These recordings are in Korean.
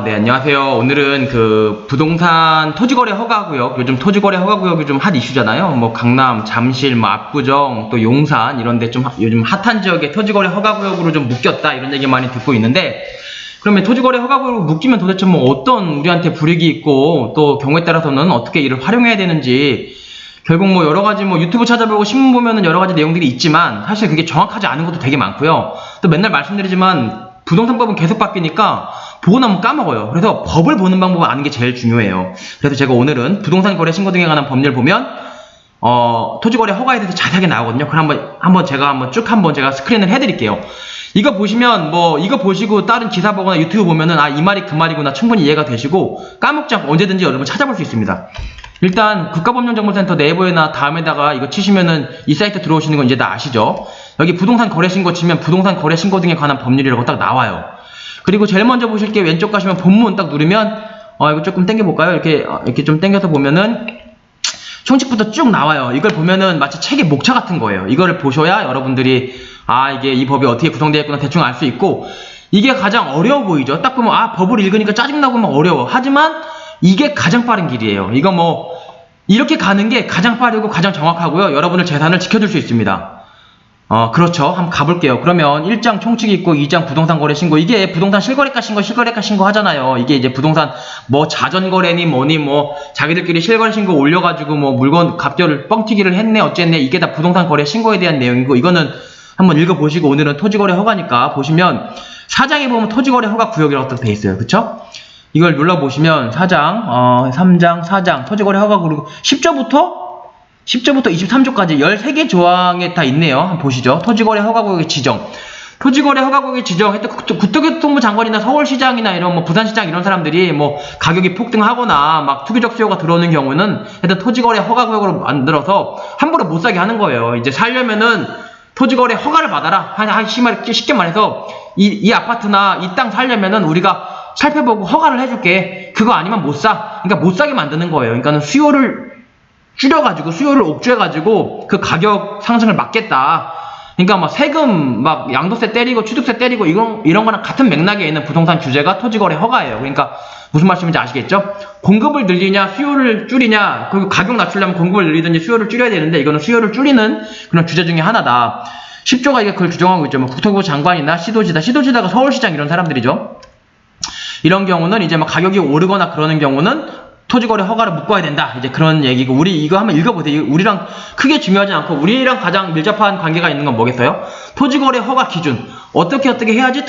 네, 안녕하세요. 오늘은 그 부동산 토지거래 허가구역, 요즘 토지거래 허가구역이 좀 핫 이슈잖아요. 뭐 강남, 잠실, 뭐 압구정, 또 용산 이런데 좀 요즘 핫한 지역에 토지거래 허가구역으로 좀 묶였다 이런 얘기 많이 듣고 있는데, 그러면 토지거래 허가구역으로 묶이면 도대체 뭐 어떤 우리한테 불이익이 있고 또 경우에 따라서는 어떻게 이를 활용해야 되는지, 결국 뭐 여러 가지 뭐 유튜브 찾아보고 신문 보면은 여러 가지 내용들이 있지만 사실 그게 정확하지 않은 것도 되게 많고요. 또 맨날 말씀드리지만 부동산법은 계속 바뀌니까 보고 나면 까먹어요. 그래서 법을 보는 방법을 아는 게 제일 중요해요. 그래서 제가 오늘은 부동산 거래 신고 등에 관한 법률 보면 토지거래 허가에 대해서 자세하게 나오거든요. 그럼 한번 제가 쭉 제가 스크린을 해드릴게요. 이거 보시면 이거 보시고 다른 기사 보거나 유튜브 보면은 이 말이 그 말이구나 충분히 이해가 되시고 까먹지 않고 언제든지 여러분 찾아볼 수 있습니다. 일단 국가법령정보센터 네이버에나 다음에다가 이거 치시면은 이 사이트 들어오시는 건 이제 다 아시죠? 여기 부동산 거래 신고 치면 부동산 거래 신고 등에 관한 법률이라고 딱 나와요. 그리고 제일 먼저 보실 게 왼쪽 가시면 본문 딱 누르면 이거 조금 당겨 볼까요? 이렇게 좀 당겨서 보면은 총칙부터 쭉 나와요. 이걸 보면은 마치 책의 목차 같은 거예요. 이거를 보셔야 여러분들이 이게 이 법이 어떻게 구성되어 있구나 대충 알 수 있고, 이게 가장 어려워 보이죠? 딱 보면 법을 읽으니까 짜증나고 막 어려워. 하지만 이게 가장 빠른 길이에요. 이거 이렇게 가는 게 가장 빠르고 가장 정확하고요. 여러분의 재산을 지켜줄 수 있습니다. 그렇죠. 한번 가볼게요. 그러면 1장 총칙이 있고 2장 부동산 거래 신고. 이게 부동산 실거래가 신고, 실거래가 신고 하잖아요. 이게 이제 부동산 자전거래니 뭐니 자기들끼리 실거래 신고 올려가지고 물건 갑절을 뻥튀기를 했네 어쨌네, 이게 다 부동산 거래 신고에 대한 내용이고, 이거는 한번 읽어보시고, 오늘은 토지거래 허가니까 보시면 4장에 보면 토지거래 허가 구역이라고 딱 돼 있어요. 그쵸? 이걸 눌러보시면 4장, 3장, 4장 토지거래 허가 구역 10조부터 23조까지 13개 조항에 다 있네요. 한번 보시죠. 토지거래 허가구역의 지정. 토지거래 허가구역의 지정. 하여튼 국토교통부 장관이나 서울시장이나 이런 부산시장 이런 사람들이 가격이 폭등하거나 막 투기적 수요가 들어오는 경우는 하여튼 토지거래 허가구역으로 만들어서 함부로 못 사게 하는 거예요. 이제 살려면은 토지거래 허가를 받아라. 쉽게 말해서 이 아파트나 이 땅 살려면은 우리가 살펴보고 허가를 해줄게. 그거 아니면 못 사. 그러니까 못 사게 만드는 거예요. 그러니까는 수요를 줄여가지고, 수요를 옥죄해가지고 그 가격 상승을 막겠다. 그러니까 세금 양도세 때리고 취득세 때리고 이런 거랑 같은 맥락에 있는 부동산 규제가 토지거래 허가예요. 그러니까 무슨 말씀인지 아시겠죠? 공급을 늘리냐 수요를 줄이냐, 그리고 가격 낮추려면 공급을 늘리든지 수요를 줄여야 되는데, 이거는 수요를 줄이는 그런 규제 중에 하나다. 10조가 이게 그걸 규정하고 있죠. 국토부 장관이나 시도지다가 서울시장 이런 사람들이죠. 이런 경우는 이제 가격이 오르거나 그러는 경우는 토지거래 허가를 묶어야 된다. 이제 그런 얘기고, 우리 이거 한번 읽어보세요. 우리랑 크게 중요하지 않고 우리랑 가장 밀접한 관계가 있는 건 뭐겠어요? 토지거래 허가 기준. 어떻게 해야지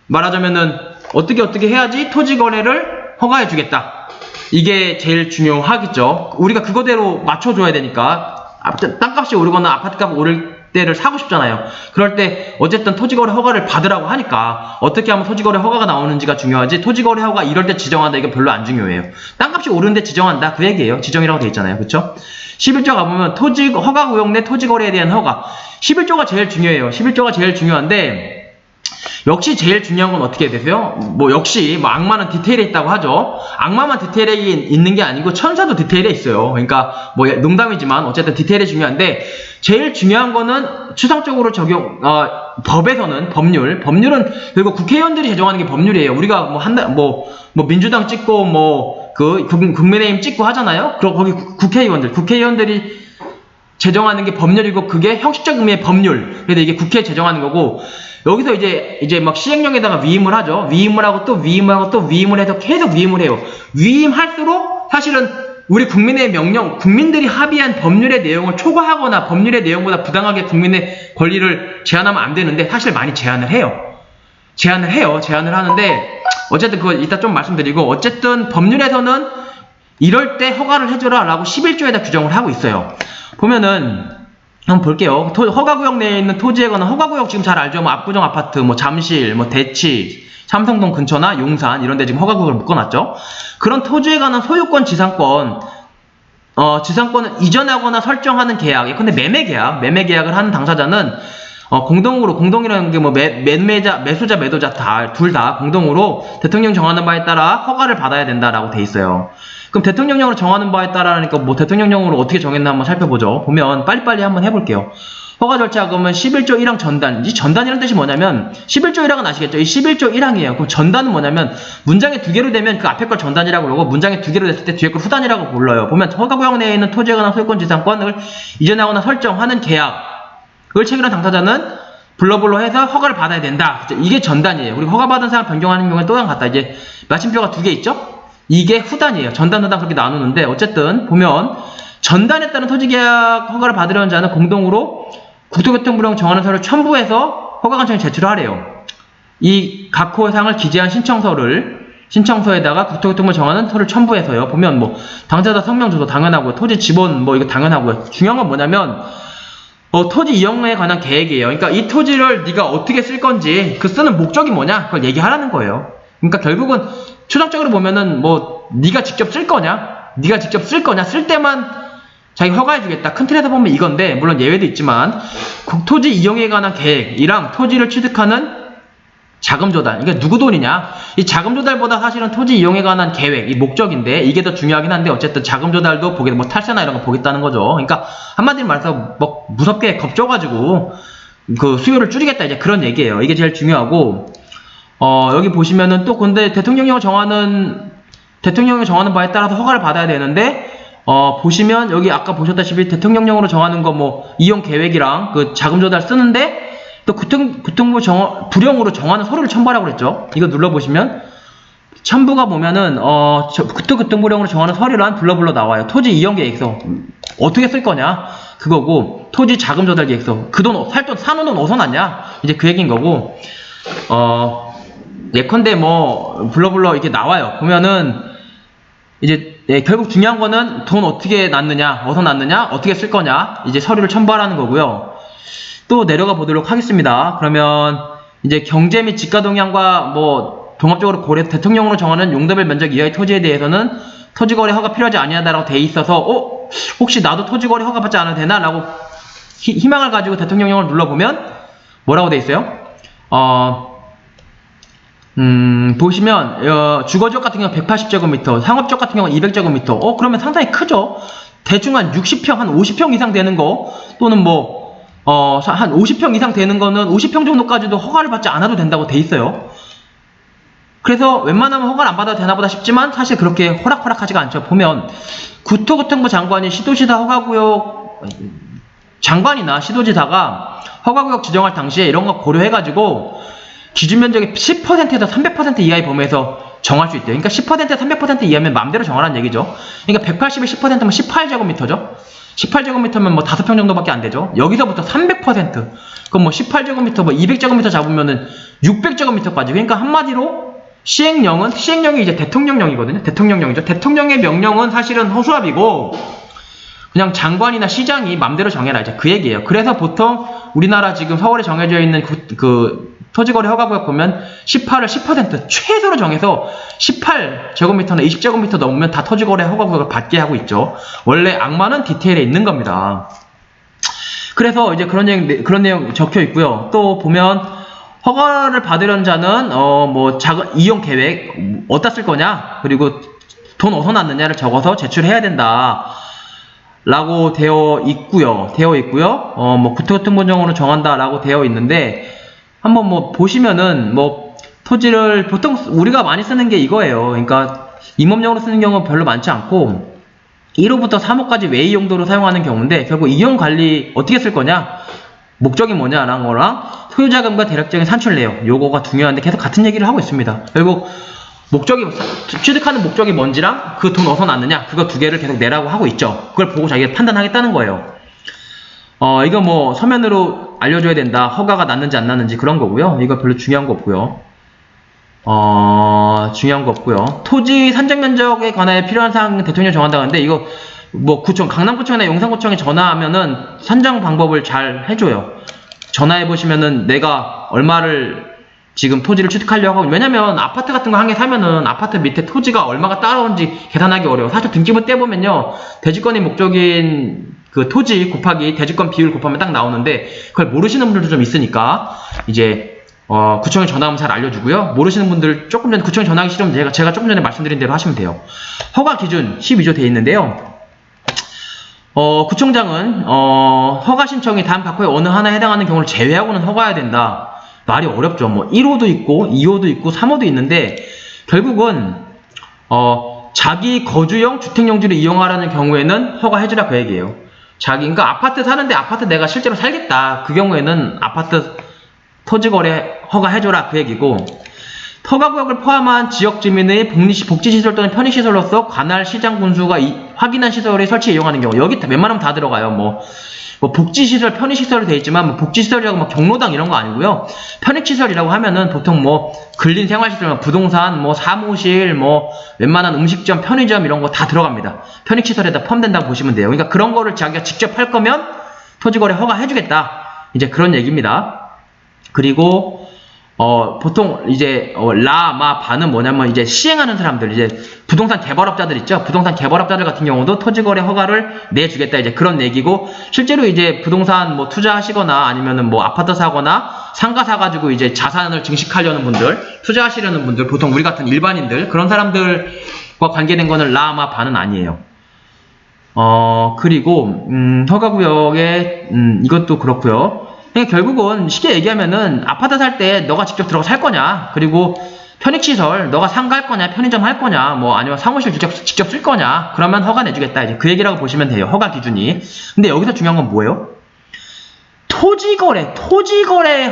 말하자면은 어떻게 해야지 토지거래를 허가해 주겠다. 이게 제일 중요하겠죠. 우리가 그거대로 맞춰줘야 되니까. 땅값이 오르거나 아파트값이 오를 때를 사고 싶잖아요. 그럴 때 어쨌든 토지거래 허가를 받으라고 하니까 어떻게 하면 토지거래 허가가 나오는지가 중요하지, 토지거래 허가 이럴 때 지정한다 이거 별로 안 중요해요. 땅값이 오르는데 지정한다 그 얘기예요. 지정이라고 돼 있잖아요. 그쵸? 11조 가보면 토지 허가구역 내 토지거래에 대한 허가. 11조가 제일 중요해요. 11조가 제일 중요한데, 역시 제일 중요한 건 어떻게 되세요? 역시 악마는 디테일에 있다고 하죠. 악마만 디테일에 있는 게 아니고 천사도 디테일에 있어요. 그러니까 농담이지만 어쨌든 디테일이 중요한데, 제일 중요한 거는 추상적으로 법에서는 법률은 그리고 국회의원들이 제정하는 게 법률이에요. 우리가 민주당 찍고 국민의힘 찍고 하잖아요. 그럼 거기 국회의원들이 제정하는 게 법률이고, 그게 형식적 의미의 법률. 그래서 이게 국회에 제정하는 거고, 여기서 이제 시행령에다가 위임을 하죠. 위임을 하고 또 위임을 또 위임을 해서 계속 위임을 해요. 위임할수록 사실은 우리 국민의 명령, 국민들이 합의한 법률의 내용을 초과하거나 법률의 내용보다 부당하게 국민의 권리를 제한하면 안 되는데, 사실 많이 제한을 해요. 제한을 하는데, 어쨌든 그거 이따 좀 말씀드리고, 어쨌든 법률에서는 이럴 때 허가를 해줘라 라고 11조에다 규정을 하고 있어요. 보면은 한번 볼게요. 허가구역 내에 있는 토지에 관한 허가구역, 지금 잘 알죠? 압구정 아파트, 잠실, 대치, 삼성동 근처나 용산 이런 데 지금 허가구역을 묶어놨죠. 그런 토지에 관한 소유권, 지상권을 이전하거나 설정하는 계약, 예컨대 매매 계약을 하는 당사자는 공동이라는 게 매수자, 매도자 둘 다 공동으로 대통령 정하는 바에 따라 허가를 받아야 된다라고 돼 있어요. 그럼 대통령령으로 정하는 바에 따라니까 대통령령으로 어떻게 정했나 한번 살펴보죠. 보면 빨리빨리 한번 해볼게요. 허가 절차 그러면 11조 1항 전단. 이 전단이라는 뜻이 뭐냐면 11조 1항은 아시겠죠? 이 11조 1항이에요. 그럼 전단은 뭐냐면 문장에 두 개로 되면 그 앞에 걸 전단이라고 그러고 문장에 두 개로 됐을 때 뒤에 걸 후단이라고 불러요. 보면 허가구역 내에 있는 토지에 관한 소유권 지상권을 이전하거나 설정하는 계약을 체결한 당사자는 블러블러 해서 허가를 받아야 된다. 이게 전단이에요. 그리고 허가받은 사항 변경하는 경우에 또한 같다. 이제 마침표가 두 개 있죠? 이게 후단이에요. 전단, 후단 그렇게 나누는데 어쨌든 보면 전단에 따른 토지계약 허가를 받으려는 자는 공동으로 국토교통부랑 정하는 서류를 첨부해서 허가관청에 제출을 하래요. 이 각 호상을 기재한 신청서에다가 국토교통부 정하는 서류를 첨부해서요. 보면 뭐 당사자 성명 주소 당연하고요. 토지 지번 뭐 이거 당연하고요. 중요한 건 뭐냐면 토지 이용에 관한 계획이에요. 그러니까 이 토지를 네가 어떻게 쓸 건지 그 쓰는 목적이 뭐냐 그걸 얘기하라는 거예요. 그러니까 결국은 추정적으로 보면은 뭐 네가 직접 쓸 거냐 쓸 때만 자기 허가해주겠다. 큰 틀에서 보면 이건데 물론 예외도 있지만 토지 이용에 관한 계획이랑 토지를 취득하는 자금 조달. 이게 누구 돈이냐? 이 자금 조달보다 사실은 토지 이용에 관한 계획, 이 목적인데 이게 더 중요하긴 한데 어쨌든 자금 조달도 보겠다. 뭐 탈세나 이런 거 보겠다는 거죠. 그러니까 한마디로 말해서 뭐 무섭게 겁줘가지고 그 수요를 줄이겠다 이제 그런 얘기예요. 이게 제일 중요하고 여기 보시면은 또 근데 대통령령을 정하는 바에 따라서 허가를 받아야 되는데 보시면 여기 아까 보셨다시피 대통령령으로 정하는 거 뭐 이용 계획이랑 그 자금 조달 쓰는데 또 국토부 부령으로 정하는 서류를 첨부하라고 그랬죠. 이거 눌러보시면 첨부가 보면은 국토교통부령으로 정하는 서류란 블러블러 나와요. 토지 이용 계획서 어떻게 쓸 거냐 그거고 토지 자금 조달 계획서 그 돈 살 돈 사는 돈 어디서 났냐 이제 그 얘기인 거고 예컨대 뭐 블러블러 이렇게 나와요. 보면은 이제 결국 중요한 거는 돈 어떻게 났느냐 어디서 났느냐 어떻게 쓸 거냐 이제 서류를 첨부하라는 거고요. 또 내려가 보도록 하겠습니다. 그러면 이제 경제 및 지가 동향과 뭐 종합적으로 고려해서 대통령으로 정하는 용도별 면적 이하의 토지에 대해서는 토지거래 허가 필요하지 아니하다라고 돼 있어서 혹시 나도 토지거래 허가 받지 않아도 되나? 라고 희망을 가지고 대통령령을 눌러보면 뭐라고 돼 있어요? 보시면 주거지역 같은 경우 180제곱미터, 상업지역 같은 경우 200제곱미터. 그러면 상당히 크죠? 대충 한 60평, 한 50평 이상 되는 거 또는 뭐 한 50평 이상 되는 거는 50평 정도까지도 허가를 받지 않아도 된다고 돼 있어요. 그래서 웬만하면 허가를 안 받아도 되나 보다 싶지만 사실 그렇게 호락호락하지가 않죠. 보면 국토교통부 장관이 시도지사 허가구역 장관이나 시도지사가 허가구역 지정할 당시에 이런 거 고려해가지고 기준 면적의 10%에서 300% 이하의 범위에서 정할 수 있대요. 그러니까 10%에서 300% 이하면 마음대로 정하라는 얘기죠. 그러니까 180에 10%면 18제곱미터죠. 18제곱미터면 뭐 5평 정도밖에 안 되죠. 여기서부터 300%. 그럼 뭐 18제곱미터, 뭐 200제곱미터 잡으면은 600제곱미터까지. 그러니까 한마디로 시행령이 이제 대통령령이거든요. 대통령령이죠. 대통령의 명령은 사실은 허수아비고 그냥 장관이나 시장이 맘대로 정해라. 이제 그 얘기예요. 그래서 보통 우리나라 지금 서울에 정해져 있는 그 토지거래 허가구역 보면 18을 10% 최소로 정해서 18제곱미터나 20제곱미터 넘으면 다 토지거래 허가구역을 받게 하고 있죠. 원래 악마는 디테일에 있는 겁니다. 그래서 이제 그런 내용 적혀 있고요. 또 보면 허가를 받으려는 자는 뭐 이용 계획 어디다 쓸 거냐 그리고 돈 어디서 났느냐를 적어서 제출해야 된다. 라고 되어 있고요. 뭐 국토교통부령으로 정한다라고 되어 있는데 한번 뭐 보시면은 뭐 토지를 보통 우리가 많이 쓰는 게 이거예요. 그러니까 임업용으로 쓰는 경우는 별로 많지 않고 1호부터 3호까지 외의 용도로 사용하는 경우인데 결국 이용 관리 어떻게 쓸 거냐 목적이 뭐냐라는 거랑 소유자금과 대략적인 산출 내역 요거가 중요한데 계속 같은 얘기를 하고 있습니다. 결국 취득하는 목적이 뭔지랑 그 돈 어디서 났느냐 그거 두 개를 계속 내라고 하고 있죠. 그걸 보고 자기가 판단하겠다는 거예요. 이거 뭐 서면으로 알려줘야 된다. 허가가 났는지 안 났는지 그런 거고요. 이거 별로 중요한 거 없고요. 토지 산정 면적에 관하여 필요한 사항 대통령이 정한다는데 이거 뭐 강남구청이나 용산구청에 전화하면은 산정 방법을 잘 해줘요. 전화해 보시면은 내가 얼마를 지금 토지를 취득하려고 하고 왜냐면 아파트 같은 거 한 개 사면은 아파트 밑에 토지가 얼마가 따라오는지 계산하기 어려워. 사실 등기부 떼보면요 대지권의 목적인 그 토지 곱하기 대지권 비율 곱하면 딱 나오는데 그걸 모르시는 분들도 좀 있으니까 이제 구청에 전화하면 잘 알려주고요. 모르시는 분들 조금 전에 구청에 전화하기 싫으면 제가 조금 전에 말씀드린 대로 하시면 돼요. 허가 기준 12조 되어 있는데요. 구청장은 허가 신청이 다음 각호의 어느 하나에 해당하는 경우를 제외하고는 허가해야 된다. 말이 어렵죠. 뭐 1호도 있고 2호도 있고 3호도 있는데 결국은 자기 거주용 주택용지를 이용하라는 경우에는 허가해주라 그 얘기예요. 그러니까 아파트 사는데 아파트 내가 실제로 살겠다. 그 경우에는 아파트 토지거래 허가해줘라 그 얘기고, 허가구역을 포함한 지역 주민의 복지시설 또는 편의시설로서 관할 시장 군수가 확인한 시설에 설치 이용하는 경우, 여기 웬만하면 다 들어가요. 뭐 복지시설, 편의시설로 되어 있지만 뭐 복지시설이라고 뭐 경로당 이런 거 아니고요. 편익시설이라고 하면은 보통 뭐 근린생활시설, 부동산, 뭐 사무실, 뭐 웬만한 음식점, 편의점 이런 거 다 들어갑니다. 편익시설에다 포함된다고 보시면 돼요. 그러니까 그런 거를 자기가 직접 할 거면 토지거래 허가해주겠다. 이제 그런 얘기입니다. 그리고 보통 이제 바는 뭐냐면 이제 시행하는 사람들, 이제 부동산 개발업자들 있죠. 부동산 개발업자들 같은 경우도 토지거래 허가를 내주겠다, 이제 그런 얘기고, 실제로 이제 부동산 뭐 투자하시거나 아니면은 뭐 아파트 사거나 상가 사가지고 이제 자산을 증식하려는 분들, 투자하시려는 분들, 보통 우리 같은 일반인들, 그런 사람들과 관계된 거는 바는 아니에요. 그리고 허가구역에 이것도 그렇고요. 그러니까 결국은 쉽게 얘기하면은 아파트 살 때 너가 직접 들어가 살 거냐, 그리고 편익시설 너가 상가 할 거냐, 편의점 할 거냐, 뭐 아니면 사무실 직접 쓸 거냐, 그러면 허가 내주겠다, 이제 그 얘기라고 보시면 돼요. 허가 기준이. 근데 여기서 중요한 건 뭐예요? 토지거래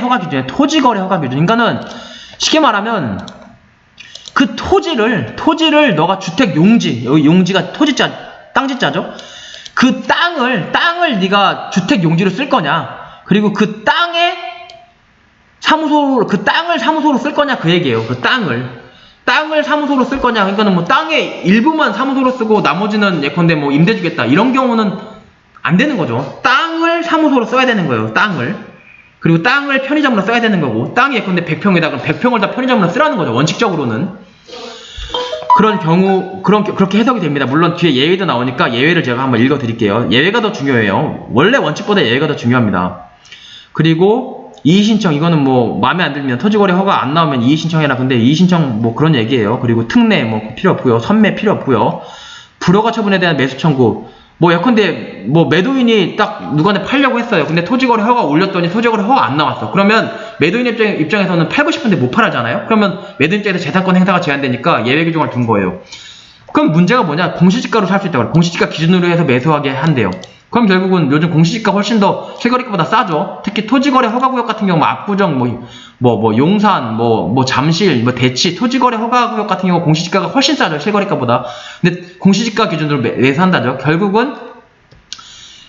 허가 기준이에요. 토지거래 허가 기준. 그러니까는 쉽게 말하면 그 토지를 너가 주택 용지가 토지자, 땅지자죠. 그 땅을 네가 주택 용지로 쓸 거냐, 그리고 그 땅을 사무소로 쓸 거냐, 그 얘기예요. 그 땅을 사무소로 쓸 거냐. 그러니까는 뭐 땅의 일부만 사무소로 쓰고 나머지는 예컨대 뭐 임대 주겠다, 이런 경우는 안 되는 거죠. 땅을 사무소로 써야 되는 거예요. 그리고 땅을 편의점으로 써야 되는 거고, 땅이 예컨대 100평이다 그럼 100평을 다 편의점으로 쓰라는 거죠. 원칙적으로는 그런 경우 그렇게 해석이 됩니다. 물론 뒤에 예외도 나오니까 예외를 제가 한번 읽어 드릴게요. 예외가 더 중요해요. 원래 원칙보다 예외가 더 중요합니다. 그리고 이의신청, 이거는 뭐 마음에 안 들면 토지거래 허가 안 나오면 이의신청해라. 근데 이의신청 뭐 그런 얘기예요. 그리고 특례 뭐 필요 없고요. 선매 필요 없고요. 불허가 처분에 대한 매수 청구, 뭐 예컨대 뭐 매도인이 딱 누구한테 팔려고 했어요. 근데 토지거래 허가 올렸더니 토지거래 허가 안 나왔어. 그러면 매도인 입장에서는 팔고 싶은데 못 팔았잖아요. 그러면 매도인 입장에서 재산권 행사가 제한되니까 예외 규정을 둔 거예요. 그럼 문제가 뭐냐? 공시지가로 살 수 있다고. 공시지가 기준으로 해서 매수하게 한대요. 그럼 결국은 요즘 공시지가 훨씬 더 실거래가보다 싸죠. 특히 토지거래 허가구역 같은 경우, 압구정, 용산, 잠실, 대치, 토지거래 허가구역 같은 경우 공시지가가 훨씬 싸죠. 실거래가보다. 근데 공시지가 기준으로 매수한다죠. 결국은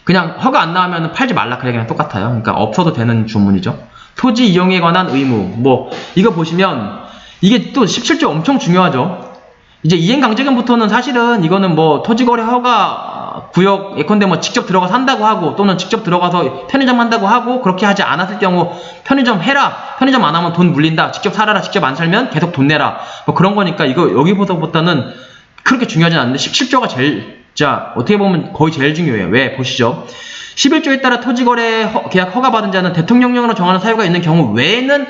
그냥 허가 안 나오면 팔지 말라, 그 얘기랑 똑같아요. 그러니까 없어도 되는 주문이죠. 토지 이용에 관한 의무, 이거 보시면 이게 또 17조 엄청 중요하죠. 이제 이행강제금부터는 사실은 이거는 뭐 토지거래 허가 구역 예컨대 뭐 직접 들어가서 한다고 하고, 또는 직접 들어가서 편의점 한다고 하고, 그렇게 하지 않았을 경우 편의점 해라, 편의점 안 하면 돈 물린다, 직접 살아라, 직접 안 살면 계속 돈 내라, 뭐 그런 거니까 이거 여기보다는 그렇게 중요하진 않은데 17조가 자, 어떻게 보면 거의 제일 중요해요. 왜? 보시죠. 11조에 따라 토지거래 계약 허가받은 자는 대통령령으로 정하는 사유가 있는 경우 외에는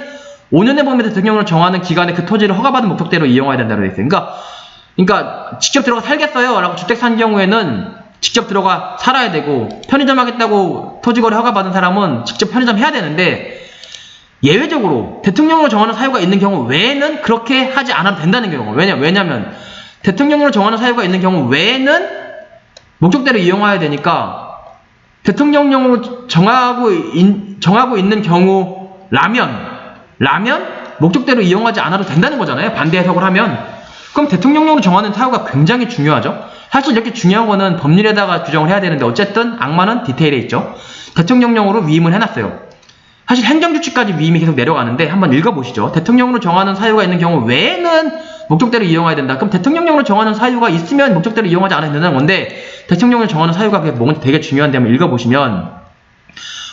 5년의 범위 대통령령으로 정하는 기간에 그 토지를 허가받은 목적대로 이용해야 된다고 되어 있어요. 그러니까 직접 들어가 살겠어요 라고 주택 산 경우에는 직접 들어가 살아야 되고, 편의점 하겠다고 토지거래 허가받은 사람은 직접 편의점 해야 되는데, 예외적으로 대통령령으로 정하는 사유가 있는 경우 외에는 그렇게 하지 않아도 된다는 경우. 왜냐면 대통령령으로 정하는 사유가 있는 경우 외에는 목적대로 이용해야 되니까, 대통령령으로 정하고 있는 경우라면 목적대로 이용하지 않아도 된다는 거잖아요. 반대 해석을 하면. 그럼 대통령령으로 정하는 사유가 굉장히 중요하죠. 사실 이렇게 중요한 거는 법률에다가 규정을 해야 되는데, 어쨌든 악마는 디테일에 있죠. 대통령령으로 위임을 해놨어요. 사실 행정규칙까지 위임이 계속 내려가는데 한번 읽어보시죠. 대통령령으로 정하는 사유가 있는 경우 외에는 목적대로 이용해야 된다. 그럼 대통령령으로 정하는 사유가 있으면 목적대로 이용하지 않아도 된다는 건데, 대통령령으로 정하는 사유가 뭔지 되게 중요한데 한번 읽어보시면,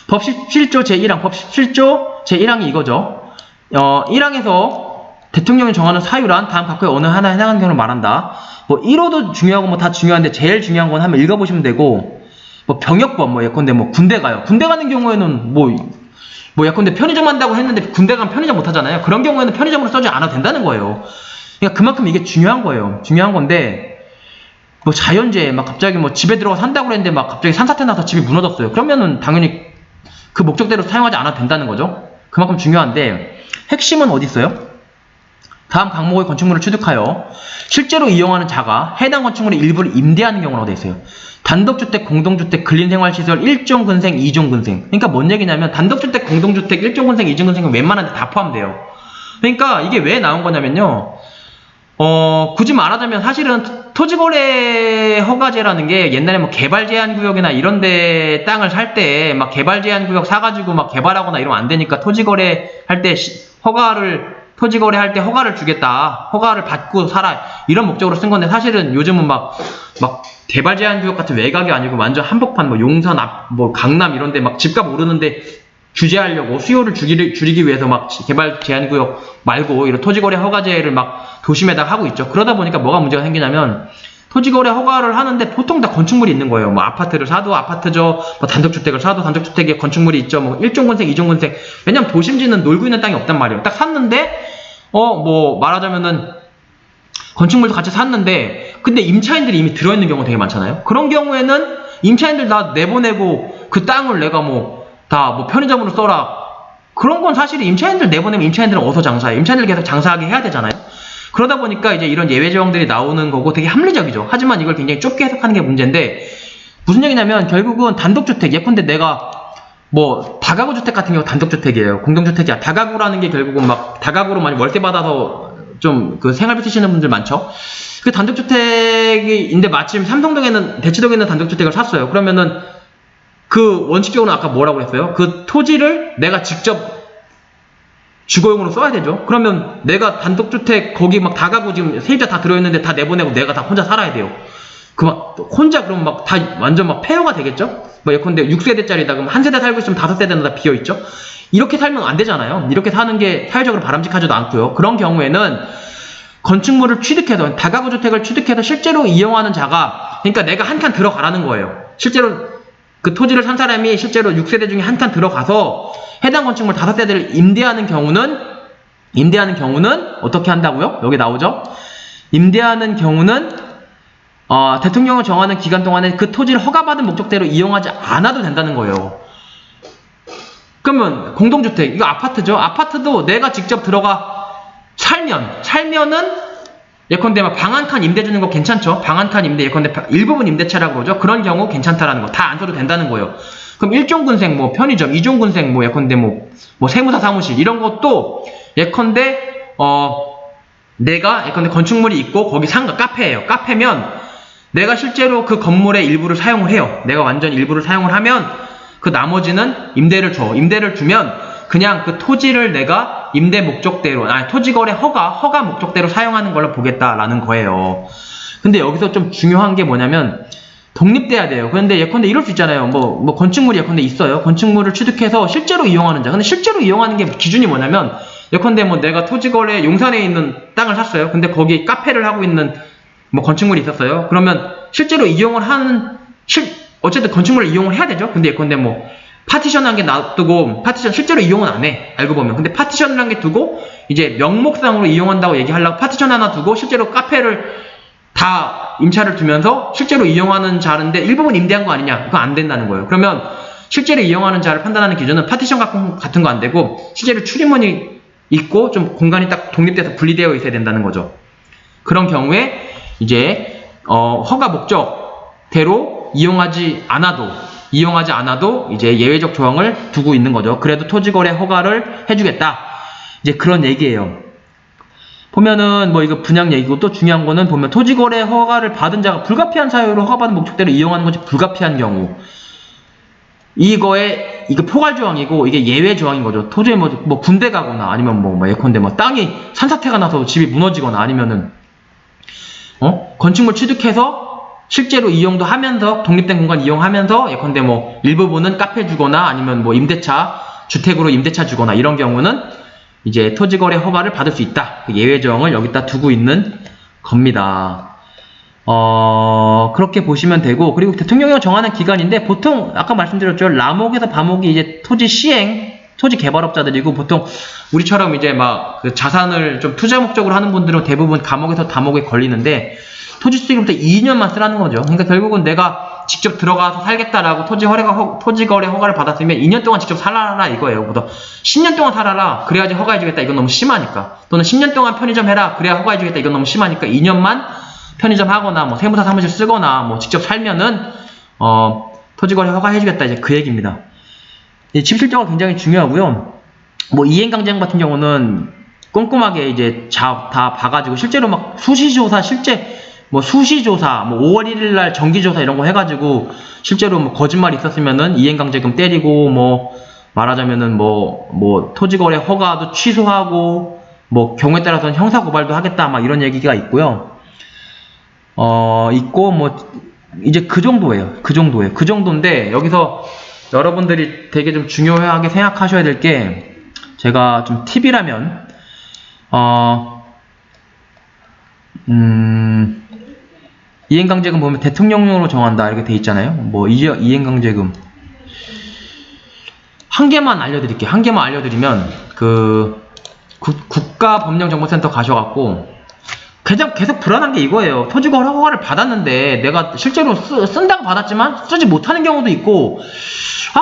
법 17조 제1항, 법 17조 제1항이 이거죠. 1항에서 대통령이 정하는 사유란 다음 각호의 어느 하나에 해당하는 경우를 말한다. 1호도 중요하고 다 중요한데 제일 중요한 건 한번 읽어보시면 되고, 병역법, 예컨대 군대 가요. 군대 가는 경우에는 예컨대 편의점 한다고 했는데 군대 가면 편의점 못 하잖아요. 그런 경우에는 편의점으로 써지 않아도 된다는 거예요. 그러니까 그만큼 이게 중요한 거예요. 중요한 건데, 뭐 자연재해 막 갑자기 뭐 집에 들어가 산다고 그랬는데 막 갑자기 산사태 나서 집이 무너졌어요. 그러면은 당연히 그 목적대로 사용하지 않아도 된다는 거죠. 그만큼 중요한데 핵심은 어디 있어요? 다음 항목의 건축물을 취득하여 실제로 이용하는 자가 해당 건축물의 일부를 임대하는 경우라고 되어 있어요. 단독주택, 공동주택, 근린생활시설 1종 근생, 2종 근생. 그러니까 뭔 얘기냐면 단독주택, 공동주택, 1종 근생, 2종 근생은 웬만한 데 다 포함돼요. 그러니까 이게 왜 나온 거냐면요. 굳이 말하자면 사실은 토지거래 허가제라는 게 옛날에 뭐 개발제한구역이나 이런데 땅을 살 때 막 개발제한구역 사가지고 막 개발하거나 이러면 안 되니까 토지거래 할 때 토지거래 할 때 허가를 주겠다. 허가를 받고 살아. 이런 목적으로 쓴 건데 사실은 요즘은 막 개발제한구역 같은 외곽이 아니고 완전 한복판 뭐 용산 앞, 뭐 강남 이런데 막 집값 오르는데 규제하려고 수요를 줄이기 위해서 막 개발 제한구역 말고 이런 토지거래 허가제를 막 도심에다가 하고 있죠. 그러다 보니까 뭐가 문제가 생기냐면 토지거래 허가를 하는데 보통 다 건축물이 있는 거예요. 뭐 아파트를 사도 아파트죠. 뭐 단독주택을 사도 단독주택에 건축물이 있죠. 뭐 1종 근생, 2종 근생. 왜냐면 도심지는 놀고 있는 땅이 없단 말이에요. 딱 샀는데 뭐 말하자면은 건축물도 같이 샀는데 근데 임차인들이 이미 들어있는 경우가 되게 많잖아요. 그런 경우에는 임차인들 다 내보내고 그 땅을 내가 다 편의점으로 써라. 그런 건 사실 임차인들 내보내면 임차인들은 어디서 장사해? 임차인들 계속 장사하게 해야 되잖아요. 그러다 보니까 이제 이런 예외 조항들이 나오는 거고 되게 합리적이죠. 하지만 이걸 굉장히 좁게 해석하는 게 문제인데 무슨 얘기냐면 결국은 단독주택 예컨대 내가 뭐 다가구 주택 같은 경우 단독주택이에요. 공동주택이야. 다가구라는 게 결국은 막 다가구로 많이 월세 받아서 좀 그 생활비 쓰시는 분들 많죠. 그 단독주택인데 마침 삼성동에는 대치동에 있는 단독주택을 샀어요. 그러면은 그 원칙적으로 아까 뭐라고 했어요? 그 토지를 내가 직접 주거용으로 써야 되죠. 그러면 내가 단독주택 거기 막 다가구 지금 세입자 다 들어있는데 다 내보내고 내가 다 혼자 살아야 돼요. 혼자 그럼 막 다 완전 막 폐허가 되겠죠? 뭐 예컨대 6세대짜리다 그럼 한 세대 살고 있으면 5세대는 다 비어있죠? 이렇게 살면 안 되잖아요. 이렇게 사는 게 사회적으로 바람직하지도 않고요. 그런 경우에는 건축물을 취득해서 다가구 주택을 취득해서 실제로 이용하는 자가 그러니까 내가 한 칸 들어가라는 거예요. 실제로 그 토지를 산 사람이 실제로 6세대 중에 한 칸 들어가서 해당 건축물 5세대를 임대하는 경우는 어떻게 한다고요? 여기 나오죠? 임대하는 경우는 대통령을 정하는 기간 동안에 그 토지를 허가받은 목적대로 이용하지 않아도 된다는 거예요. 그러면 공동주택, 이거 아파트죠? 아파트도 내가 직접 들어가 살면은 예컨대 방 한 칸 임대 주는 거 괜찮죠? 방 한 칸 임대 예컨대 일부분 임대차라고 그러죠? 그런 경우 괜찮다라는 거. 다 안 써도 된다는 거예요. 그럼 1종 근생 뭐 편의점, 2종 근생 뭐 예컨대 뭐 세무사 사무실 이런 것도 예컨대 내가 예컨대 건축물이 있고 거기 상가 카페예요. 카페면 내가 실제로 그 건물의 일부를 사용을 해요. 내가 완전 일부를 사용을 하면 그 나머지는 임대를 줘. 임대를 주면 그냥 그 토지를 내가 임대 목적대로 토지거래 허가 목적대로 사용하는 걸로 보겠다라는 거예요. 근데 여기서 좀 중요한 게 뭐냐면 독립돼야 돼요. 그런데 예컨대 이럴 수 있잖아요. 뭐 건축물이 예컨대 있어요. 건축물을 취득해서 실제로 이용하는 자. 근데 실제로 이용하는 게 기준이 뭐냐면 예컨대 내가 토지거래 용산에 있는 땅을 샀어요. 근데 거기 카페를 하고 있는 건축물이 있었어요. 그러면 실제로 이용을 하는 어쨌든 건축물을 이용을 해야 되죠. 근데 예컨대 파티션 한 개 놔두고 파티션 실제로 이용은 안 해. 알고 보면. 근데 파티션을 한 개 두고 이제 명목상으로 이용한다고 얘기하려고 파티션 하나 두고 실제로 카페를 다 임차를 두면서 실제로 이용하는 자인데 일부분 임대한 거 아니냐. 그거 안 된다는 거예요. 그러면 실제로 이용하는 자를 판단하는 기준은 파티션 같은 거 안 되고 실제로 출입문이 있고 좀 공간이 딱 독립돼서 분리되어 있어야 된다는 거죠. 그런 경우에 이제 허가 목적대로 이용하지 않아도 이제 예외적 조항을 두고 있는 거죠. 그래도 토지거래 허가를 해주겠다. 이제 그런 얘기예요. 보면은 이거 분양 얘기고 또 중요한 거는 보면 토지거래 허가를 받은 자가 불가피한 사유로 허가받은 목적대로 이용하는 것이 불가피한 경우. 이거 포괄 조항이고 이게 예외 조항인 거죠. 토지에 군대 가거나 아니면 예컨대 땅이 산사태가 나서 집이 무너지거나 아니면은 건축물 취득해서 실제로 이용도 하면서 독립된 공간 이용하면서 예컨대 일부분은 카페 주거나 아니면 임대차 주택으로 임대차 주거나 이런 경우는 이제 토지거래 허가를 받을 수 있다. 그 예외 조항을 여기다 두고 있는 겁니다. 그렇게 보시면 되고 그리고 대통령이 정하는 기간인데 보통 아까 말씀드렸죠. 라목에서 바목이 이제 토지 개발업자들이고 보통 우리처럼 이제 그 자산을 좀 투자 목적으로 하는 분들은 대부분 감옥에서 다목에 걸리는데 토지 수익으로부터 2년만 쓰라는 거죠. 그러니까 결국은 내가 직접 들어가서 살겠다라고 토지거래 허가를 받았으면 2년 동안 직접 살아라 이거예요. 보다 10년 동안 살아라 그래야지 허가해주겠다 이건 너무 심하니까. 또는 10년 동안 편의점 해라 그래야 허가해주겠다 이건 너무 심하니까 2년만 편의점 하거나 뭐 세무사 사무실 쓰거나 뭐 직접 살면은 토지거래 허가해주겠다 이제 그 얘기입니다. 집 실적가 굉장히 중요하고요. 뭐 이행강제금 같은 경우는 꼼꼼하게 이제 다 봐가지고 실제로 막 수시조사 뭐 5월 1일 날 정기조사 이런 거 해가지고 실제로 뭐 거짓말 있었으면은 이행강제금 때리고 뭐 말하자면은 뭐 토지거래 허가도 취소하고 뭐 경우에 따라서는 형사고발도 하겠다 막 이런 얘기가 있고요. 있고 뭐 이제 그 정도인데 여기서 여러분들이 되게 좀 중요하게 생각하셔야 될 게 제가 좀 팁이라면 이행강제금 보면 대통령령으로 정한다 이렇게 돼 있잖아요. 뭐 이행강제금 한 개만 알려드릴게요. 한 개만 알려드리면 그 국가법령정보센터 가셔갖고 계속 불안한 게 이거예요. 토지거래 허가를 받았는데 내가 실제로 쓴다고 받았지만 쓰지 못하는 경우도 있고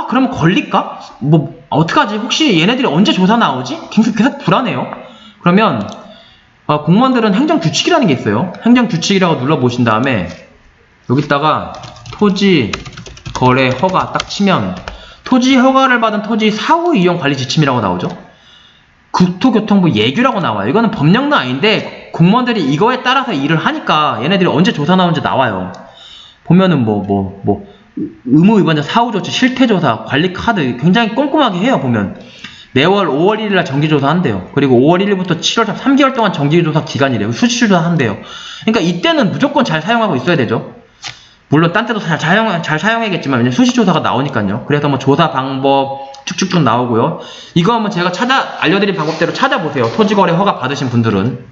그러면 걸릴까? 뭐 어떡하지? 혹시 얘네들이 언제 조사 나오지? 계속 불안해요. 그러면 공무원들은 행정규칙이라는 게 있어요. 행정규칙이라고 눌러보신 다음에 여기다가 토지거래 허가 딱 치면 토지 허가를 받은 토지 사후 이용 관리 지침이라고 나오죠. 국토교통부 예규라고 나와요. 이거는 법령도 아닌데 공무원들이 이거에 따라서 일을 하니까 얘네들이 언제 조사 나오는지 나와요. 보면은 의무 위반자 사후조치, 실태조사, 관리카드 굉장히 꼼꼼하게 해요. 보면 매월 5월 1일날 정기조사 한대요. 그리고 5월 1일부터 7월 3개월 동안 정기조사 기간이래요. 수시조사 한대요. 그러니까 이때는 무조건 잘 사용하고 있어야 되죠. 물론 딴 때도 잘 사용해야겠지만 왜냐면 수시조사가 나오니까요. 그래서 뭐 조사 방법 쭉쭉쭉 나오고요. 이거 한번 제가 알려드린 방법대로 찾아보세요. 토지거래 허가 받으신 분들은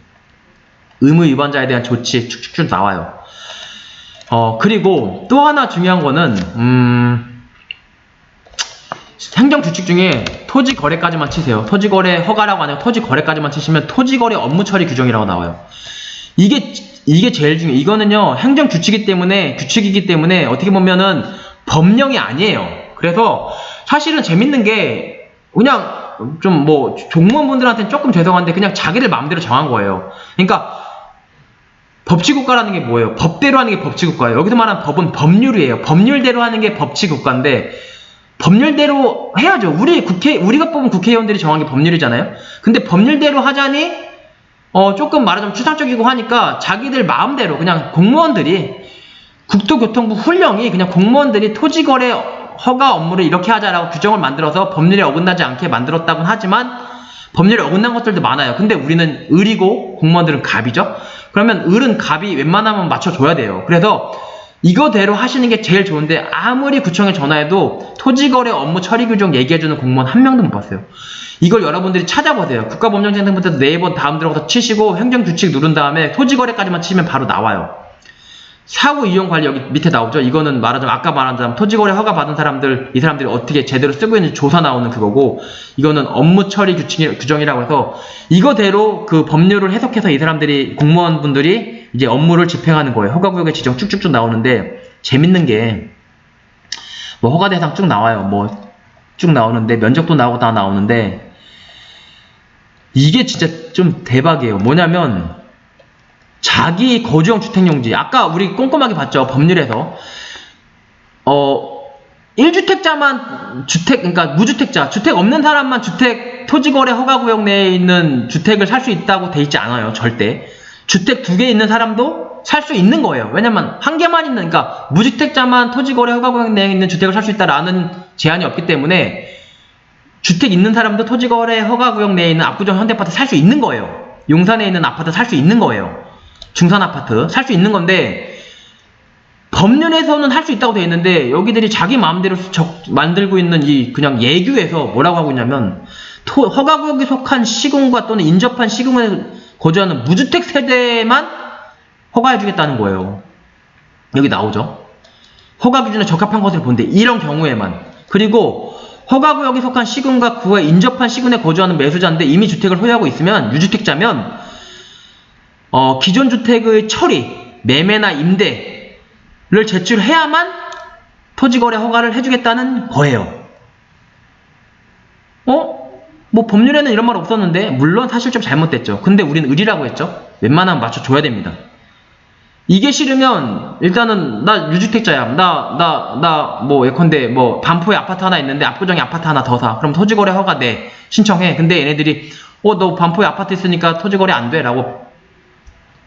의무 위반자에 대한 조치 쭉쭉쭉 나와요. 그리고 또 하나 중요한 거는 행정규칙 중에 토지거래까지만 치세요. 토지거래 허가라고 아니고 토지거래까지만 치시면 토지거래 업무처리 규정이라고 나와요. 이게 제일 중요해요. 이거는요 행정규칙이기 때문에 어떻게 보면은 법령이 아니에요. 그래서 사실은 재밌는 게 그냥 좀 뭐 종무원분들한테는 조금 죄송한데 그냥 자기들 마음대로 정한 거예요. 그러니까 법치국가라는 게 뭐예요? 법대로 하는 게 법치국가예요. 여기서 말하는 법은 법률이에요. 법률대로 하는 게 법치국가인데 법률대로 해야죠. 우리가 뽑은 국회의원들이 정한 게 법률이잖아요. 근데 법률대로 하자니 조금 말하자면 추상적이고 하니까 자기들 마음대로 그냥 공무원들이 국토교통부 훈령이 그냥 공무원들이 토지거래 허가 업무를 이렇게 하자라고 규정을 만들어서 법률에 어긋나지 않게 만들었다고는 하지만 법률에 어긋난 것들도 많아요. 근데 우리는 을이고 공무원들은 갑이죠. 그러면 을은 갑이 웬만하면 맞춰줘야 돼요. 그래서 이거대로 하시는 게 제일 좋은데 아무리 구청에 전화해도 토지거래 업무 처리 규정 얘기해주는 공무원 한 명도 못 봤어요. 이걸 여러분들이 찾아보세요. 국가법령정보센터 네이버 다음 들어가서 치시고 행정규칙 누른 다음에 토지거래까지만 치면 바로 나와요. 사후 이용 관리 여기 밑에 나오죠. 이거는 말하자면 아까 말한 사람 토지거래 허가 받은 사람들 이 사람들이 어떻게 제대로 쓰고 있는지 조사 나오는 그거고 이거는 업무 처리 규정이라고 해서 이거대로 그 법률을 해석해서 이 사람들이 공무원분들이 이제 업무를 집행하는 거예요. 허가구역의 지정 쭉쭉쭉 나오는데 재밌는 게 뭐 허가 대상 쭉 나와요. 뭐 쭉 나오는데 면적도 나오고 다 나오는데 이게 진짜 좀 대박이에요. 뭐냐면 자기 거주형 주택용지 아까 우리 꼼꼼하게 봤죠. 법률에서 1주택자만 그러니까 무주택자 주택 없는 사람만 토지거래 허가구역 내에 있는 주택을 살 수 있다고 돼 있지 않아요. 절대 주택 2개 있는 사람도 살 수 있는 거예요. 왜냐면 한 개만 있는 그러니까 무주택자만 토지거래 허가구역 내에 있는 주택을 살 수 있다라는 제한이 없기 때문에 주택 있는 사람도 토지거래 허가구역 내에 있는 압구정 현대아파트 살 수 있는 거예요. 용산에 있는 아파트 살 수 있는 거예요. 중산 아파트 살 수 있는 건데 법률에서는 할 수 있다고 되어 있는데 여기들이 자기 마음대로 만들고 있는 이 그냥 예규에서 뭐라고 하고 있냐면 허가구역에 속한 시군과 또는 인접한 시군에 거주하는 무주택 세대만 허가해주겠다는 거예요. 여기 나오죠. 허가 기준에 적합한 것을 본데 이런 경우에만. 그리고 허가구역에 속한 시군과 그와 인접한 시군에 거주하는 매수자인데 이미 주택을 소유하고 있으면 유주택자면 기존 주택의 처리 매매나 임대를 제출해야만 토지거래 허가를 해주겠다는 거예요. 뭐 법률에는 이런 말 없었는데, 물론 사실 좀 잘못됐죠. 근데 우리는 의리라고 했죠. 웬만하면 맞춰줘야 됩니다. 이게 싫으면 일단은 나 유주택자야. 뭐 예컨대 뭐 반포에 아파트 하나 있는데 압구정에 아파트 하나 더 사. 그럼 토지거래 허가 내 신청해. 근데 얘네들이 너 반포에 아파트 있으니까 토지거래 안 돼 라고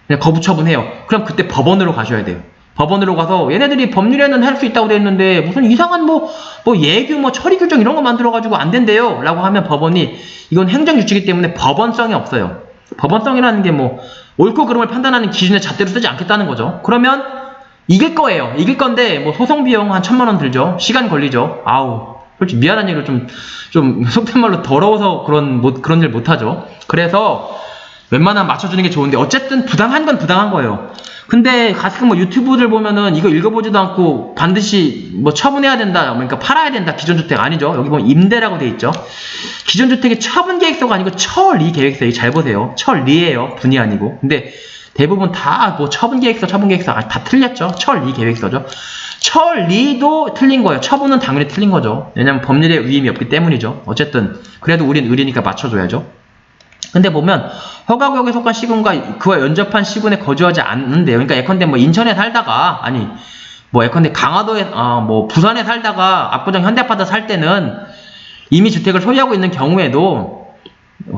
그냥 거부 처분해요. 그럼 그때 법원으로 가셔야 돼요. 법원으로 가서 얘네들이 법률에는 할 수 있다고 되어 있는데 무슨 이상한 뭐 예규 뭐 처리 규정 이런 거 만들어 가지고 안 된대요 라고 하면 법원이 이건 행정규칙이기 때문에 법원성이 없어요. 법원성이라는 게 뭐 옳고 그름을 판단하는 기준의 잣대로 쓰지 않겠다는 거죠. 그러면 이길 거예요. 이길 건데 뭐 소송 비용 한 1,000만 원 들죠. 시간 걸리죠. 아우 솔직히 미안한 얘기로 좀 속된 말로 더러워서 그런 일 못하죠. 그래서 웬만하면 맞춰주는 게 좋은데 어쨌든 부당한 건 부당한 거예요. 근데 가끔 뭐 유튜브들 보면은 이거 읽어보지도 않고 반드시 뭐 처분해야 된다, 그러니까 팔아야 된다, 기존주택 아니죠. 여기 보면 임대라고 돼 있죠. 기존주택이 처분계획서가 아니고 처리계획서, 잘 보세요. 처리예요, 분이 아니고. 근데 대부분 다 뭐 처분계획서 다 틀렸죠. 처리계획서죠. 처리도 틀린 거예요. 처분은 당연히 틀린 거죠. 왜냐면 법률에 위임이 없기 때문이죠. 어쨌든 그래도 우린 의리니까 맞춰줘야죠. 근데 보면 허가구역에 속한 시군과 그와 연접한 시군에 거주하지 않는데요. 그러니까 예컨대 뭐 인천에 살다가 뭐 예컨대 강화도에 뭐 부산에 살다가 압구정 현대아파트 살 때는 이미 주택을 소유하고 있는 경우에도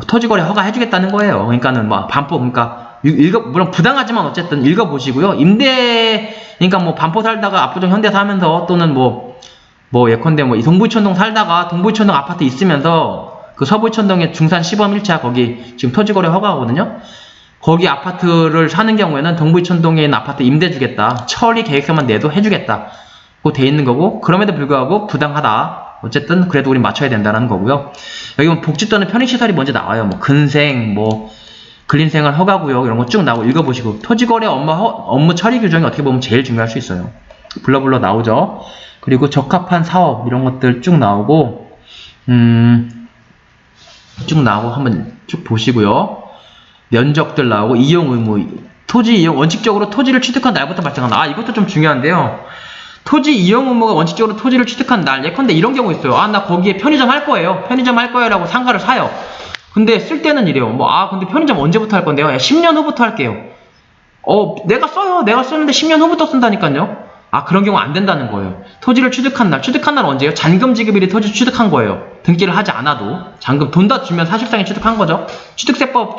토지거래 허가 해주겠다는 거예요. 그러니까는 뭐 반포 그러니까 물론 부당하지만 어쨌든 읽어보시고요. 그러니까 뭐 반포 살다가 압구정 현대 사면서 또는 뭐 예컨대 뭐 동부이촌동 살다가 동부이촌동 아파트 있으면서 그 서부이촌동의 중산 시범 1차 거기 지금 토지거래 허가거든요. 거기 아파트를 사는 경우에는 동부이촌동에 있는 아파트 임대 주겠다. 처리 계획서만 내도 해주겠다. 고 돼 있는 거고 그럼에도 불구하고 부당하다. 어쨌든 그래도 우린 맞춰야 된다는 거고요. 여기 보면 복지 또는 편의시설이 먼저 나와요. 뭐 근생, 뭐 근린생활 허가구역 이런 거 쭉 나오고 읽어보시고 토지거래 업무 처리 규정이 어떻게 보면 제일 중요할 수 있어요. 블러블러 나오죠. 그리고 적합한 사업 이런 것들 쭉 나오고 쭉 나오고 한번 쭉 보시고요. 면적들 나오고 이용 의무, 토지 이용 원칙적으로 토지를 취득한 날부터 발생한다. 이것도 좀 중요한데요. 토지 이용 의무가 원칙적으로 토지를 취득한 날, 예컨대 이런 경우 있어요. 나 거기에 편의점 할 거예요. 편의점 할 거예요 라고 상가를 사요. 근데 쓸 때는 이래요. 근데 편의점 언제부터 할 건데요? 10년 후부터 할게요. 내가 써요. 내가 쓰는데 10년 후부터 쓴다니까요. 그런 경우 안 된다는 거예요. 토지를 취득한 날 언제예요? 잔금 지급일이 토지 취득한 거예요. 등기를 하지 않아도 잔금 돈 다 주면 사실상에 취득한 거죠. 취득세도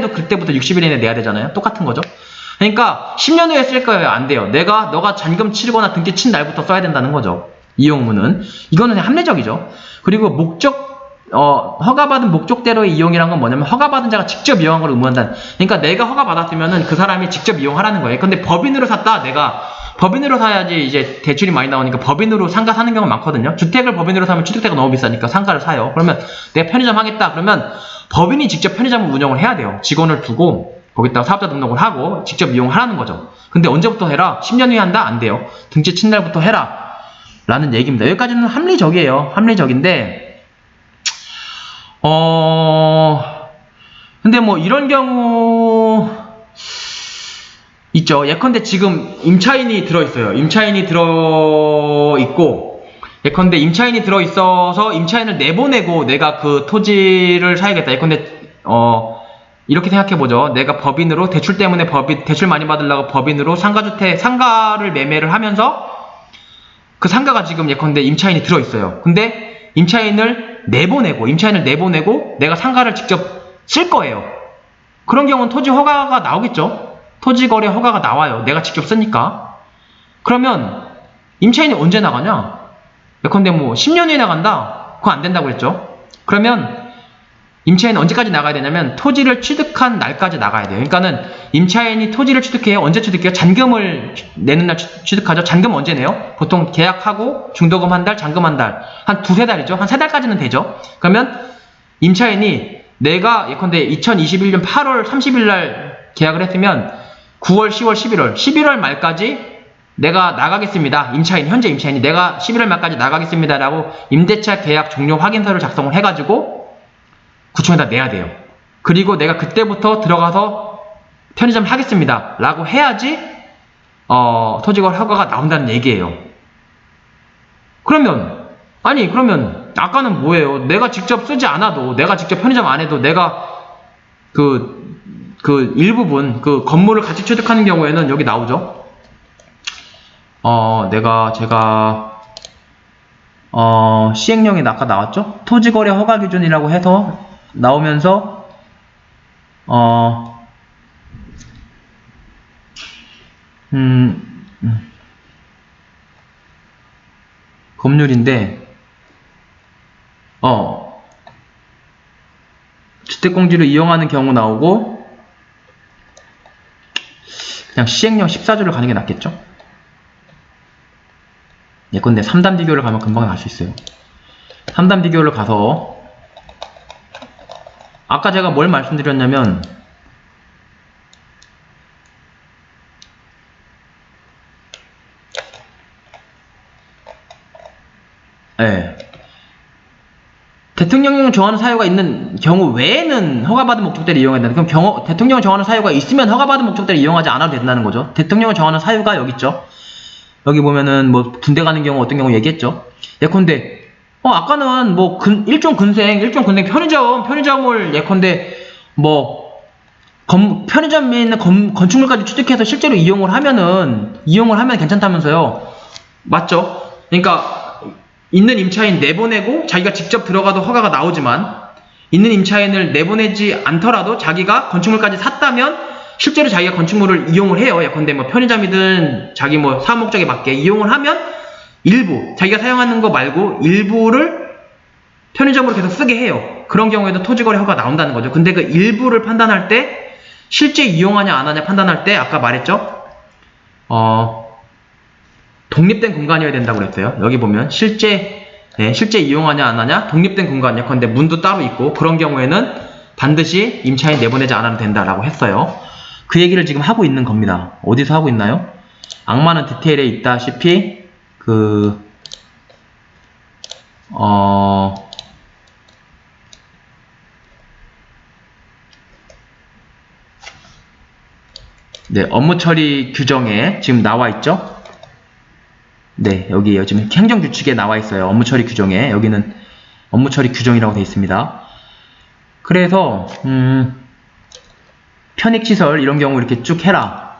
그때부터 60일 이내에 내야 되잖아요. 똑같은 거죠. 그러니까 10년 후에 쓸 거예요. 안 돼요. 너가 잔금 치르거나 등기 친 날부터 써야 된다는 거죠. 이용문은 이거는 합리적이죠. 그리고 허가받은 목적대로의 이용이란 건 뭐냐면 허가받은 자가 직접 이용한 걸 의무한다. 그러니까 내가 허가받았으면은 그 사람이 직접 이용하라는 거예요. 근데 법인으로 샀다. 내가 법인으로 사야지 이제 대출이 많이 나오니까 법인으로 상가 사는 경우가 많거든요. 주택을 법인으로 사면 취득세가 너무 비싸니까 상가를 사요. 그러면 내가 편의점 하겠다. 그러면 법인이 직접 편의점을 운영을 해야 돼요. 직원을 두고 거기다가 사업자 등록을 하고 직접 이용하라는 거죠. 근데 언제부터 해라? 10년 후에 한다? 안 돼요. 등기 친 날부터 해라. 라는 얘기입니다. 여기까지는 합리적이에요. 합리적인데 근데 뭐 이런 경우 있죠. 예컨대 지금 임차인이 들어있어요. 임차인이 들어있고 예컨대 임차인이 들어있어서 임차인을 내보내고 내가 그 토지를 사야겠다. 예컨대 이렇게 생각해보죠. 내가 법인으로 대출 때문에 대출 많이 받으려고 법인으로 상가를 매매를 하면서 그 상가가 지금 예컨대 임차인이 들어있어요. 근데 임차인을 내보내고 내가 상가를 직접 쓸 거예요. 그런 경우는 토지 허가가 나오겠죠. 토지거래 허가가 나와요. 내가 직접 쓰니까. 그러면 임차인이 언제 나가냐? 예컨대 뭐 10년 후에 나간다? 그거 안 된다고 했죠. 그러면 임차인은 언제까지 나가야 되냐면 토지를 취득한 날까지 나가야 돼요. 그러니까는 임차인이 토지를 취득해요. 언제 취득해요? 잔금을 내는 날 취득하죠. 잔금 언제 내요? 보통 계약하고 중도금 한 달, 잔금 한 달. 한 두세 달이죠. 한 세 달까지는 되죠. 그러면 임차인이 내가 예컨대 2021년 8월 30일 날 계약을 했으면 9월, 10월, 11월 말까지 내가 나가겠습니다. 현재 임차인이 내가 11월 말까지 나가겠습니다. 라고 임대차 계약 종료 확인서를 작성을 해가지고 구청에다 내야 돼요. 그리고 내가 그때부터 들어가서 편의점 하겠습니다 라고 해야지 토지거래 허가가 나온다는 얘기예요. 그러면 아까는 뭐예요? 내가 직접 쓰지 않아도, 내가 직접 편의점 안 해도 내가 일부분 건물을 같이 취득하는 경우에는 여기 나오죠. 시행령에 아까 나왔죠? 토지거래 허가 기준이라고 해서 나오면서 법률인데 주택공지를 이용하는 경우 나오고, 그냥 시행령 14조를 가는 게 낫겠죠? 예컨대 3단 비교를 가면 금방 알 수 있어요. 3단 비교를 가서 아까 제가 뭘 말씀드렸냐면 대통령령을 정하는 사유가 있는 경우 외에는 허가받은 목적대로 이용해야 된다. 그럼 대통령을 정하는 사유가 있으면 허가받은 목적대로 이용하지 않아도 된다는 거죠. 대통령을 정하는 사유가 여기 있죠. 여기 보면은 뭐 군대 가는 경우 어떤 경우 얘기했죠. 예컨대 아까는 뭐 일종 근생 편의점을 예컨대 뭐 편의점에 있는 건축물까지 취득해서 실제로 이용을 하면 괜찮다면서요. 맞죠? 그러니까 있는 임차인 내보내고 자기가 직접 들어가도 허가가 나오지만, 있는 임차인을 내보내지 않더라도 자기가 건축물까지 샀다면 실제로 자기가 건축물을 이용을 해요. 예컨대 뭐 편의점이든 자기 뭐 사업 목적에 맞게 이용을 하면 일부, 자기가 사용하는 거 말고 일부를 편의점으로 계속 쓰게 해요. 그런 경우에도 토지거래 허가가 나온다는 거죠. 근데 그 일부를 판단할 때, 실제 이용하냐 안 하냐 판단할 때 아까 말했죠? 독립된 공간이어야 된다고 그랬어요. 여기 보면 실제 이용하냐 안 하냐, 독립된 공간, 예컨대 문도 따로 있고, 그런 경우에는 반드시 임차인 내보내지 않아도 된다라고 했어요. 그 얘기를 지금 하고 있는 겁니다. 어디서 하고 있나요? 악마는 디테일에 있다시피 업무 처리 규정에 지금 나와 있죠? 네, 여기에요. 지금 행정규칙에 나와 있어요. 업무 처리 규정에. 여기는 업무 처리 규정이라고 되어 있습니다. 그래서 편익시설 이런 경우 이렇게 쭉 해라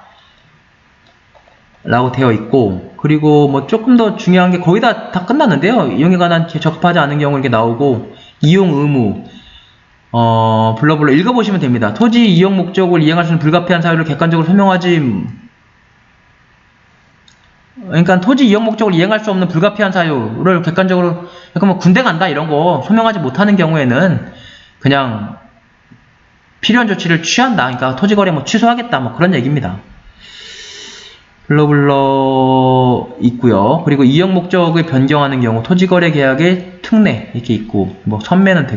라고 되어 있고, 그리고 뭐 조금 더 중요한 게 거의 다 끝났는데요. 이용에 관한 적합하지 않은 경우 이렇게 나오고, 이용 의무 블러블러 읽어보시면 됩니다. 토지 이용 목적을 이행할 수 있는 불가피한 사유를 객관적으로 설명하지. 그러니까 토지 이용 목적을 이행할 수 없는 불가피한 사유를 객관적으로, 그러니까 뭐 군대 간다 이런 거 소명하지 못하는 경우에는 그냥 필요한 조치를 취한다. 그러니까 토지거래 뭐 취소하겠다 뭐 그런 얘기입니다. 블러블러 있고요. 그리고 이용 목적을 변경하는 경우 토지거래 계약의 특례 이렇게 있고, 뭐 선매는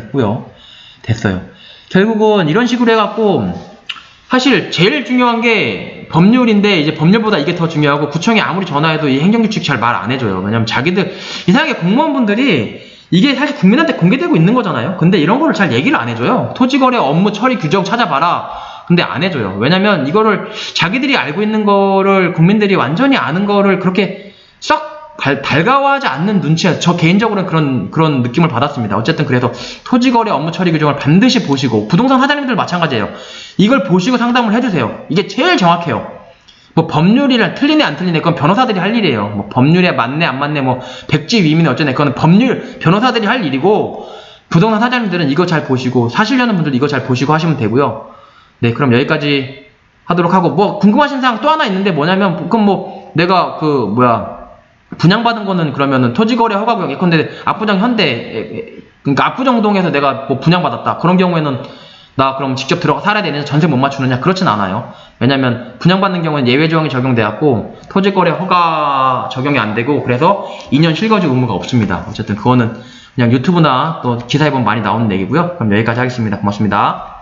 됐어요. 결국은 이런 식으로 해갖고, 사실 제일 중요한 게 법률인데, 이제 법률보다 이게 더 중요하고, 구청에 아무리 전화해도 이 행정규칙 잘 말 안 해줘요. 왜냐면 자기들 이상하게 공무원분들이 이게 사실 국민한테 공개되고 있는 거잖아요. 근데 이런 거를 잘 얘기를 안 해줘요. 토지거래 업무 처리 규정 찾아봐라. 근데 안 해줘요. 왜냐면 이거를 자기들이 알고 있는 거를 국민들이 완전히 아는 거를 그렇게 썩 달가워하지 않는 눈치야. 저 개인적으로는 그런 느낌을 받았습니다. 어쨌든 그래서 토지거래 업무 처리 규정을 반드시 보시고, 부동산 사장님들 마찬가지예요. 이걸 보시고 상담을 해주세요. 이게 제일 정확해요. 뭐 법률이랑 틀리네 안 틀리네 그건 변호사들이 할 일이에요. 뭐 법률에 맞네 안 맞네 뭐 백지 위임이네 어쩌네 그건 변호사들이 할 일이고, 부동산 사장님들은 이거 잘 보시고, 사시려는 분들 이거 잘 보시고 하시면 되고요. 네, 그럼 여기까지 하도록 하고, 뭐 궁금하신 사항 또 하나 있는데 뭐냐면, 그럼 뭐 내가 분양받은 거는 그러면은 토지거래 허가구역, 예컨대 압구정 현대, 그러니까 압구정동에서 내가 뭐 분양받았다. 그런 경우에는 나 그럼 직접 들어가 살아야 되는데 전세 못 맞추느냐? 그렇진 않아요. 왜냐면 분양받는 경우는 예외조항이 적용되었고 토지거래 허가 적용이 안 되고, 그래서 2년 실거주 의무가 없습니다. 어쨌든 그거는 그냥 유튜브나 또 기사에 보면 많이 나오는 얘기고요. 그럼 여기까지 하겠습니다. 고맙습니다.